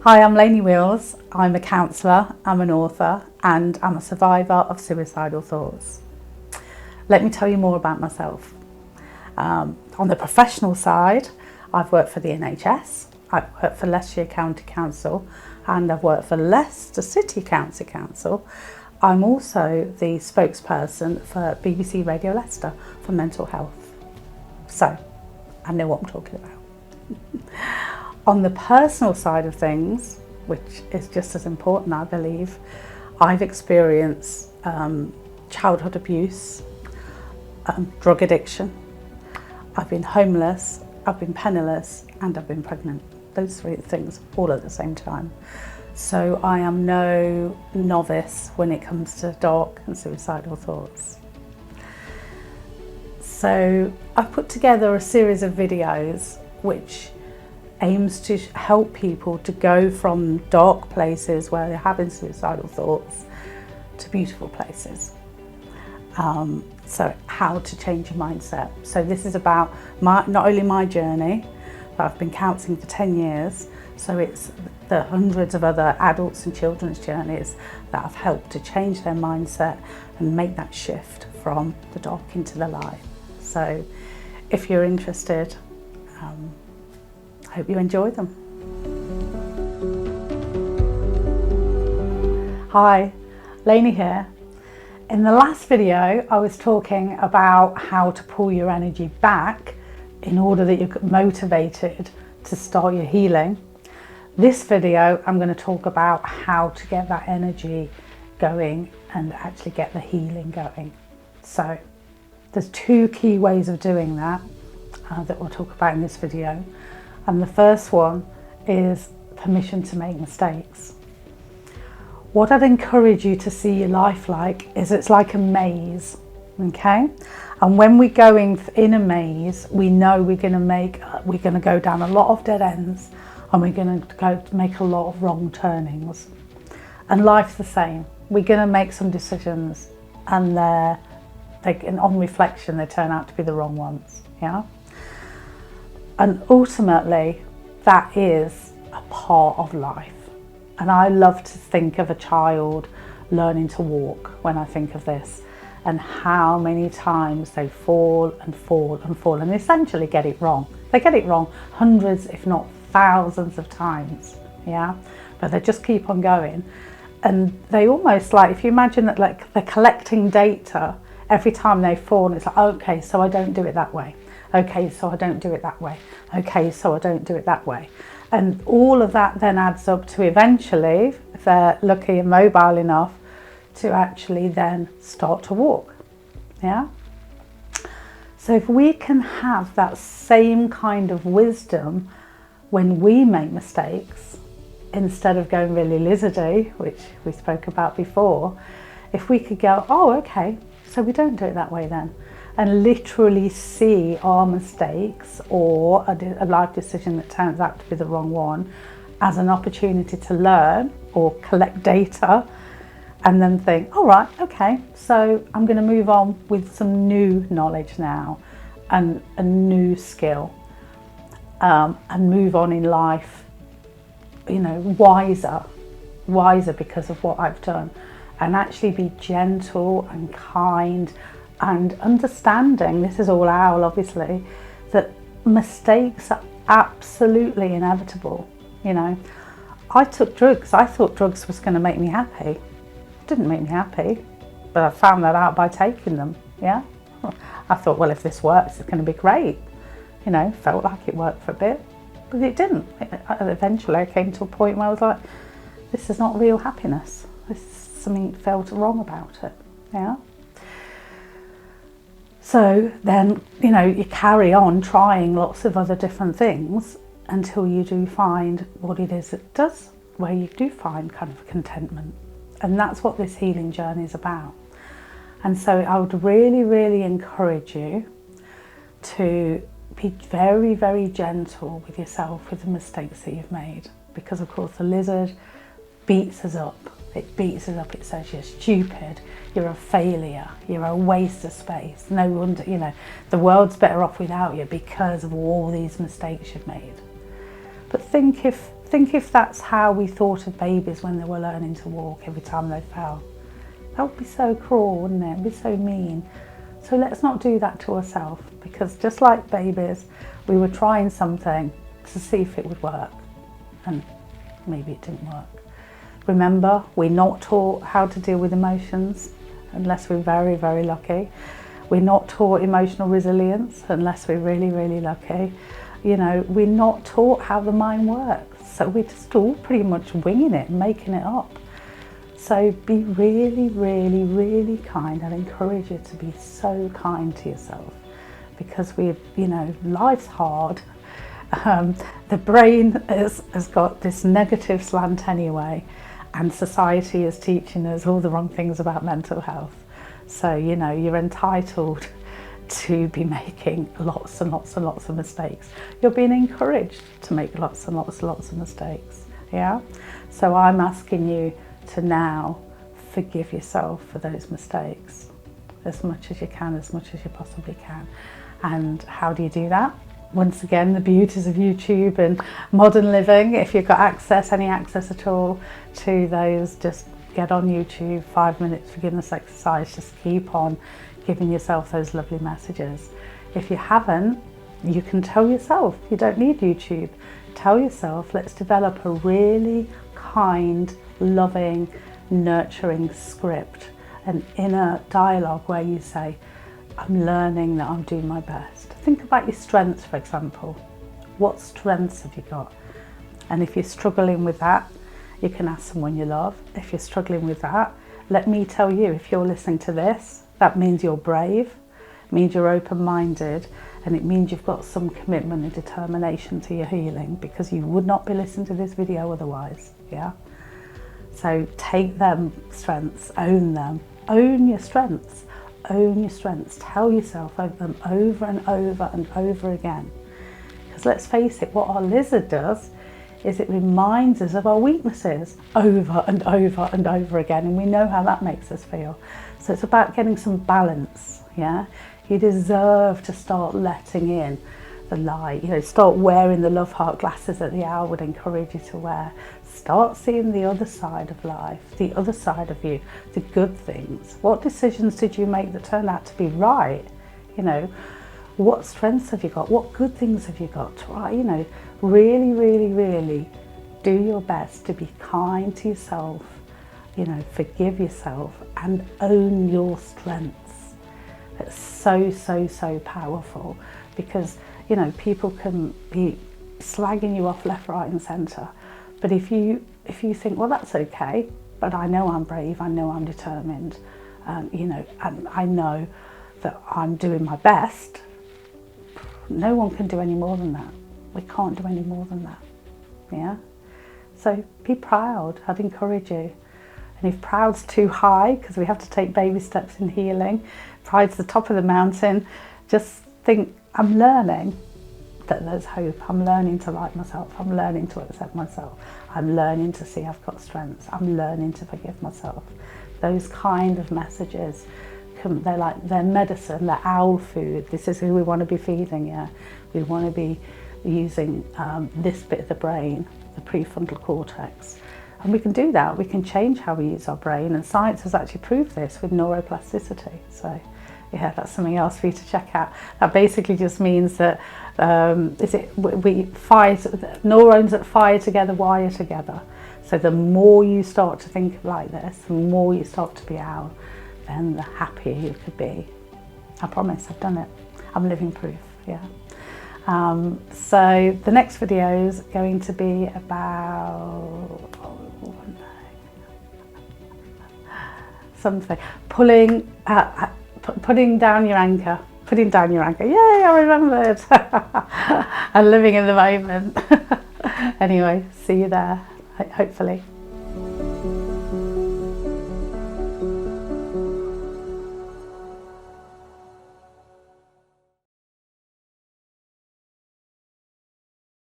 Hi, I'm Lainey Wheels. I'm a counsellor, I'm an author, and I'm a survivor of suicidal thoughts. Let me tell you more about myself. On the professional side, I've worked for the NHS, I've worked for Leicestershire County Council, and I've worked for Leicester City County Council. I'm also the spokesperson for BBC Radio Leicester for mental health. So, I know what I'm talking about. On the personal side of things, which is just as important, I believe, I've experienced childhood abuse, drug addiction. I've been homeless, I've been penniless, and I've been pregnant. Those three things all at the same time. So I am no novice when it comes to dark and suicidal thoughts. So I've put together a series of videos which aims to help people to go from dark places where they're having suicidal thoughts to beautiful places. So how to change your mindset. So this is about not only my journey, but I've been counselling for 10 years, so it's the hundreds of other adults and children's journeys that have helped to change their mindset and make that shift from the dark into the light. So if you're interested, I hope you enjoy them. Hi, Lainey here. In the last video, I was talking about how to pull your energy back in order that you're motivated to start your healing. This video, I'm going to talk about how to get that energy going and actually get the healing going. So there's two key ways of doing that that we'll talk about in this video. And the first one is permission to make mistakes. What I'd encourage you to see your life like is it's like a maze, okay? And when we're going in a maze, we know we're going to go down a lot of dead ends, and we're going to make a lot of wrong turnings. And life's the same. We're going to make some decisions, and on reflection, they turn out to be the wrong ones, yeah? And ultimately, that is a part of life. And I love to think of a child learning to walk when I think of this, and how many times they fall and fall and fall and essentially get it wrong. They get it wrong hundreds, if not thousands of times, yeah? But they just keep on going. And they almost like, if you imagine that like they're collecting data every time they fall, and it's like, okay, so I don't do it that way. Okay, so I don't do it that way. Okay, so I don't do it that way. And all of that then adds up to eventually, if they're lucky and mobile enough, to actually then start to walk, yeah? So if we can have that same kind of wisdom when we make mistakes, instead of going really lizardy, which we spoke about before, if we could go, oh, okay, so we don't do it that way then, and literally see our mistakes or a life decision that turns out to be the wrong one as an opportunity to learn or collect data, and then think, all right, okay, so I'm going to move on with some new knowledge now and a new skill, and move on in life, you know, wiser because of what I've done, and actually be gentle and kind and understanding, this is all owl obviously, that mistakes are absolutely inevitable. You know, I took drugs. I thought drugs was going to make me happy. It didn't make me happy, but I found that out by taking them, yeah? I thought, well, if this works, it's going to be great. You know, felt like it worked for a bit, but it didn't. Eventually I came to a point where I was like, this is not real happiness. Something felt wrong about it, yeah? So then, you know, you carry on trying lots of other different things until you do find what it is it does, where you do find kind of contentment. And that's what this healing journey is about. And so I would really, really encourage you to be very, very gentle with yourself with the mistakes that you've made. Because of course the lizard beats us up. It beats us up, it says you're stupid, you're a failure, you're a waste of space. No wonder, you know, the world's better off without you because of all these mistakes you've made. But think if think if that's how we thought of babies when they were learning to walk every time they fell. That would be so cruel, wouldn't it? It would be so mean. So let's not do that to ourselves, because just like babies, we were trying something to see if it would work, and maybe it didn't work. Remember, we're not taught how to deal with emotions unless we're very, very lucky. We're not taught emotional resilience unless we're really, really lucky. You know, we're not taught how the mind works. So we're just all pretty much winging it and making it up. So be really, really, really kind. I'd encourage you to be so kind to yourself, because life's hard. The brain has got this negative slant anyway, and society is teaching us all the wrong things about mental health. So, you're entitled to be making lots and lots and lots of mistakes. You're being encouraged to make lots and lots and lots of mistakes, yeah? So I'm asking you to now forgive yourself for those mistakes as much as you can, as much as you possibly can. And how do you do that? Once again, the beauties of YouTube and modern living. If you've got any access at all to those, just get on YouTube, 5 minutes forgiveness exercise. Just keep on giving yourself those lovely messages. If you haven't, you can tell yourself, you don't need YouTube. Tell yourself, let's develop a really kind, loving, nurturing script, an inner dialogue where you say, I'm learning that I'm doing my best. Think about your strengths, for example. What strengths have you got? And if you're struggling with that, you can ask someone you love. If you're struggling with that, let me tell you, if you're listening to this, that means you're brave, it means you're open-minded, and it means you've got some commitment and determination to your healing, because you would not be listening to this video otherwise, yeah? So take them strengths, own them, own your strengths. Own your strengths, tell yourself them over and over and over again. Because let's face it, what our lizard does is it reminds us of our weaknesses over and over and over again, and we know how that makes us feel. So it's about getting some balance, yeah? You deserve to start letting in the light, start wearing the love heart glasses that the owl would encourage you to wear. Start seeing the other side of life, the other side of you, the good things. What decisions did you make that turned out to be right? What strengths have you got? What good things have you got? Really, really, really do your best to be kind to yourself, forgive yourself and own your strengths. It's so, so, so powerful, because, people can be slagging you off left, right and centre. But if you think, well, that's okay, but I know I'm brave, I know I'm determined, and I know that I'm doing my best, no one can do any more than that. We can't do any more than that, yeah? So be proud, I'd encourage you. And if proud's too high, because we have to take baby steps in healing, pride's the top of the mountain, just think, I'm learning that there's hope. I'm learning to like myself. I'm learning to accept myself. I'm learning to see I've got strengths. I'm learning to forgive myself. Those kind of messages, they're medicine, they're owl food. This is who we want to be feeding, yeah? We want to be using this bit of the brain, the prefrontal cortex. And we can do that. We can change how we use our brain. And science has actually proved this with neuroplasticity. So yeah, that's something else for you to check out. That basically just means that we fire, neurons that fire together wire together. So the more you start to think like this, the more you start to be owl, then the happier you could be. I promise, I've done it. I'm living proof, yeah. So the next video is going to be about something, putting down your anchor. Putting down your anchor. Yay, I remembered. And living in the moment. Anyway, see you there, hopefully.